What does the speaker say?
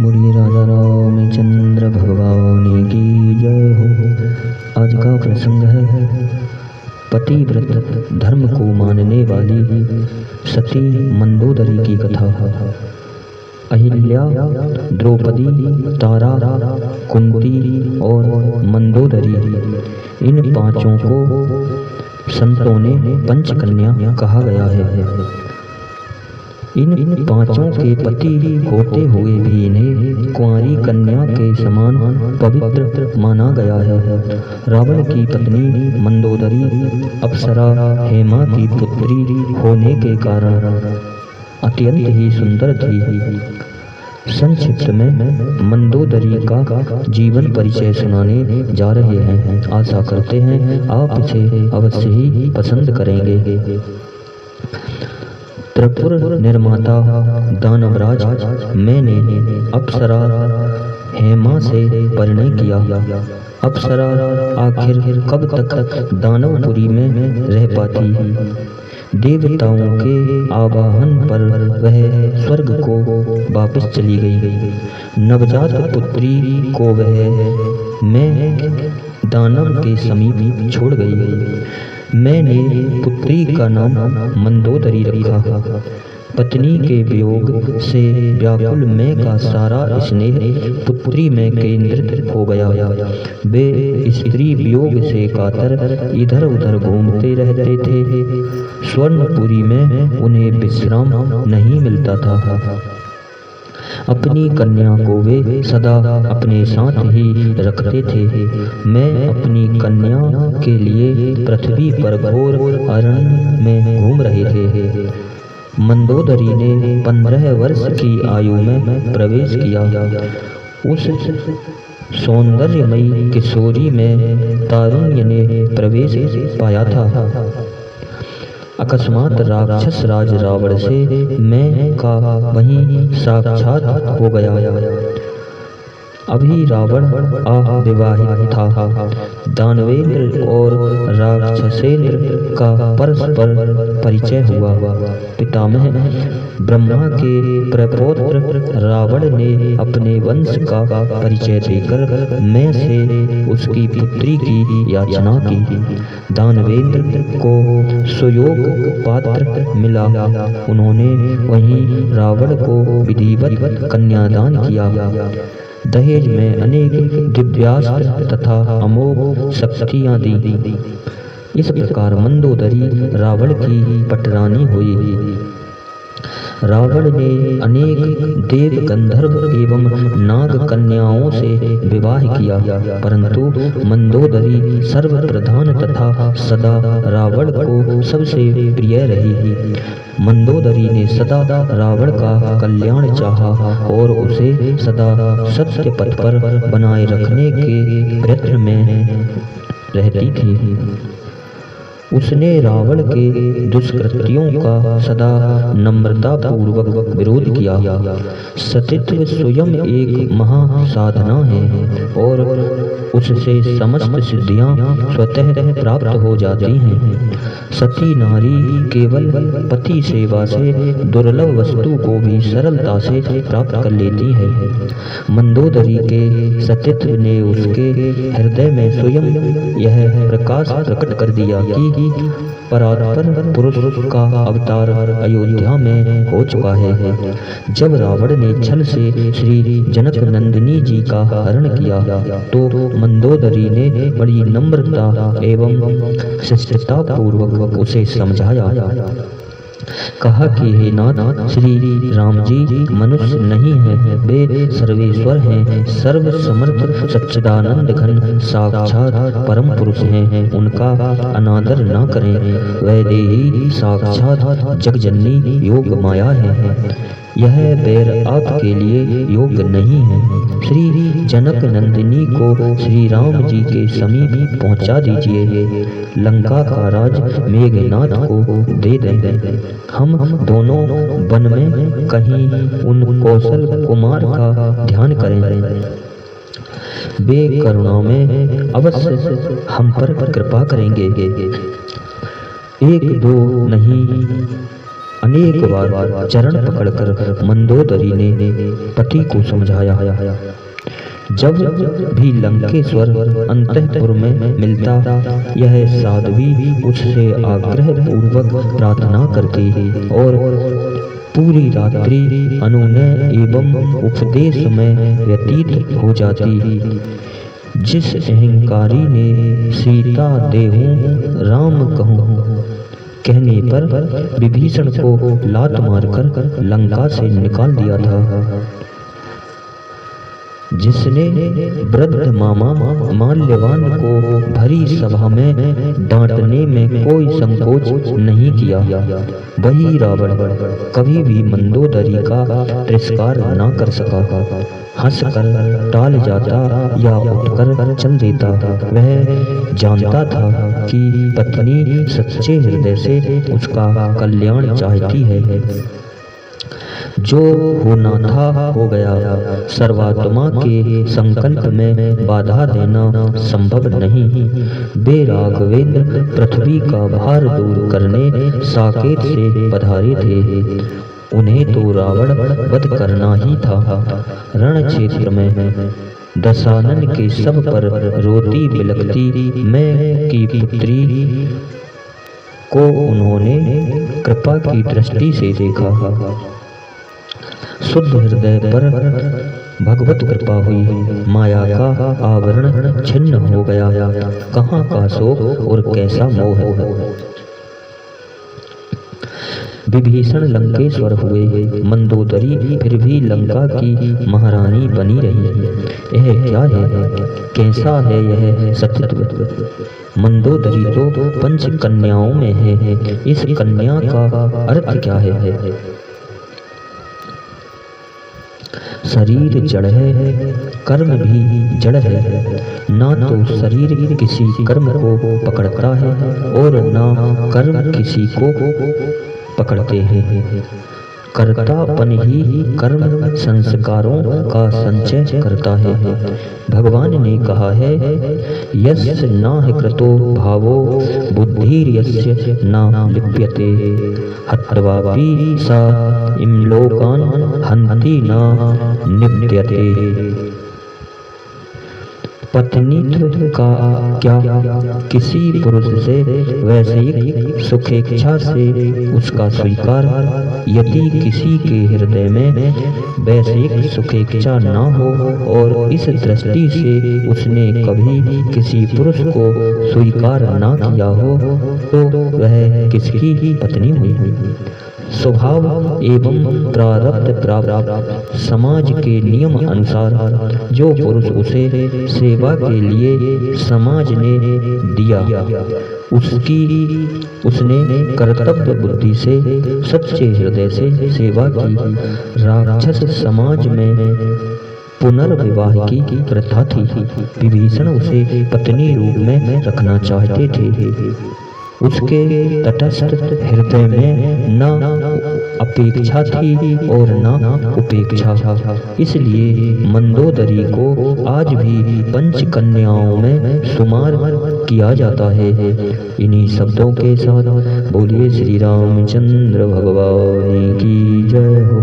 बोलिए राजा रामचंद्र भगवान की जय हो। आज का प्रसंग है पतिव्रत धर्म को मानने वाली सती मंदोदरी की कथा। अहिल्या, द्रौपदी, तारा, कुंती और मंदोदरी, इन पांचों को संतों ने पंचकन्या कहा गया है। इन पांचों के पति होते हुए भी इन्हें कुंवारी कन्या के समान पवित्र माना गया है। रावण की पत्नी मंदोदरी अप्सरा हेमा की पुत्री होने के कारण अत्यंत ही सुंदर थी। संक्षिप्त में मंदोदरी का जीवन परिचय सुनाने जा रहे हैं। आशा करते हैं आप इसे अवश्य ही पसंद करेंगे। त्रिपुर निर्माता दानवराज मैंने अप्सरा हेमा से परिणय किया। अप्सरा आखिर कब तक दानवपुरी में रह पाती। देवताओं के आवाहन पर वह स्वर्ग को वापस चली गई। नवजात पुत्री को वह मैं दानव के समीप छोड़ गई। मैंने पुत्री का नाम मंदोदरी रखा। पत्नी के वियोग से व्याकुल मैं का सारा स्नेह पुत्री में केंद्रित हो गया। वे स्त्री वियोग से कातर इधर उधर घूमते रहते थे। स्वर्णपुरी में उन्हें विश्राम नहीं मिलता था। अपनी कन्या को वे सदा अपने साथ ही रखते थे। मैं अपनी कन्या के लिए पृथ्वी पर घोर अरण्य में घूम रहे थे। मंदोदरी ने 15 वर्ष की आयु में प्रवेश किया। उस सौंदर्यमयी किशोरी में तारुण्य ने प्रवेश पाया था। अकस्मात राक्षस राज रावण से मैं का वहीं साक्षात हो गया। अभी रावण अविवाहित था। दानवेंद्र और राक्षसेंद्र का परस्पर परिचय हुआ। पितामह ब्रह्मा के प्रपौत्र रावण ने अपने वंश का परिचय देकर मैं से उसकी पुत्री की याचना की। दानवेंद्र को सुयोग पात्र मिला। उन्होंने वहीं रावण को विधिवत कन्यादान किया। दहेज में अनेक दिव्यास्त्र तथा अमोघ शक्तियां दी। इस प्रकार मंदोदरी रावण की पटरानी हुई। रावण ने अनेक देव गंधर्व एवं नाग कन्याओं से विवाह किया, परंतु मंदोदरी सर्वप्रधान तथा सदा रावण को सबसे प्रिय रही। मंदोदरी ने सदा रावण का कल्याण चाहा और उसे सदा सत्य पथ पर बनाए रखने के प्रयत्न में रहती थी। उसने रावण के दुष्कृत्यों का सदा नम्रता पूर्वक विरोध किया। सतीत्व स्वयं एक महासाधना है और उससे समस्त सिद्धियां स्वतः प्राप्त हो जाती हैं। सती नारी केवल पति सेवा से दुर्लभ वस्तु को भी सरलता से प्राप्त कर लेती है। मंदोदरी के सतीत्व ने उसके हृदय में स्वयं यह प्रकाश प्रकट कर दिया कि परात्पर पुरुष का अवतार अयोध्या में हो चुका है। जब रावण ने छल से श्री जनक नंदिनी जी का हरण किया तो मंदोदरी ने बड़ी नम्रता एवं शिष्टता पूर्वक उसे समझाया। कहा कि हे नाथ, श्री राम जी मनुष्य नहीं है, वे सर्वेश्वर हैं, सर्व समर्थ सच्चिदानंद घन साक्षात परम पुरुष हैं। उनका अनादर न करें। वैदेही साक्षात जगजननी योग माया है। यह बैर आपके लिए योग्य नहीं है। श्री जनक नंदिनी को श्री राम जी के समीप पहुंचा दीजिए। लंका का राज मेघनाथ को दे दें। हम दोनों वन में कहीं उन कौशल कुमार का ध्यान करें। वे करुणा में अवश्य हम पर कृपा करेंगे। एक दो नहीं अनेक बार चरण पकड़कर मंदोदरी ने पति को समझाया। जब भी लंकेश्वर अंतःपुर में मिलता, यह साध्वी उससे आग्रह पूर्वक प्रार्थना करती और पूरी रात्रि अनुनय एवं उपदेश में व्यतीत हो जाती। जिस अहंकारी ने सीता देहूं राम कहूं कहने पर विभीषण को लात मारकर लंका से निकाल दिया था, जिसने वृद्ध मामा माल्यवान को भरी सभा में डांटने में कोई संकोच नहीं किया, वही रावण कभी भी मंदोदरी का तिरस्कार न कर सका। हंसकर टाल जाता या उठकर चल देता। वह जानता था कि पत्नी सच्चे हृदय से उसका कल्याण चाहती है। जो होना था हो गया। सर्वात्मा के संकल्प में बाधा देना संभव नहीं। वे राघवेंद्र पृथ्वी का भार दूर करने साकेत से पधारे थे। उन्हें तो रावण वध करना ही था। रण क्षेत्र में दशानन के सब पर रोती बिलखती मैं की पुत्री को उन्होंने कृपा की दृष्टि से देखा। शुद्ध हृदय पर भगवत कृपा हुई। माया का आवरण छिन्न हो गया। कहाँ का शोक और कैसा मोह। विभीषण लंकेश्वर हुए। मंदोदरी फिर भी लंका की महारानी बनी रही। यह क्या है, कैसा है यह सत्यत्व। मंदोदरी तो पंच कन्याओं में है। इस कन्या का अर्थ क्या है। शरीर जड़ है, कर्म भी जड़ है। ना तो शरीर किसी कर्म को पकड़ता है और ना कर्म किसी को पकड़ते हैं। कर्तापन ही कर्म संस्कारों का संचय करता है। भगवान ने कहा है, यस्य नाह कृतो भावो बुद्धिर्यस्य न लिप्यते हत्वापि सा इम्लोकान् हन्ति न निप्यते। पत्नीत्व का क्या किसी पुरुष से वैसे सुखेच्छा से उसका स्वीकार। यदि किसी के हृदय में वैसे सुखेच्छा न हो और इस दृष्टि से उसने कभी किसी पुरुष को स्वीकार न किया हो तो वह किसकी पत्नी हुई। स्वभाव एवं प्रारब्ध प्राप्त समाज के नियम अनुसार जो पुरुष उसे सेवा के लिए समाज ने दिया, उसने कर्तव्य बुद्धि से सच्चे हृदय से सेवा की। राक्षस समाज में पुनर्विवाह की प्रथा थी। विभीषण उसे पत्नी रूप में रखना चाहते थे। उसके तटस्थ हृदय में न अपेक्षा थी और न उपेक्षा। इसलिए मंदोदरी को आज भी पंच कन्याओं में शुमार किया जाता है। इन्हीं शब्दों के साथ बोलिए श्री रामचंद्र भगवान की जय हो।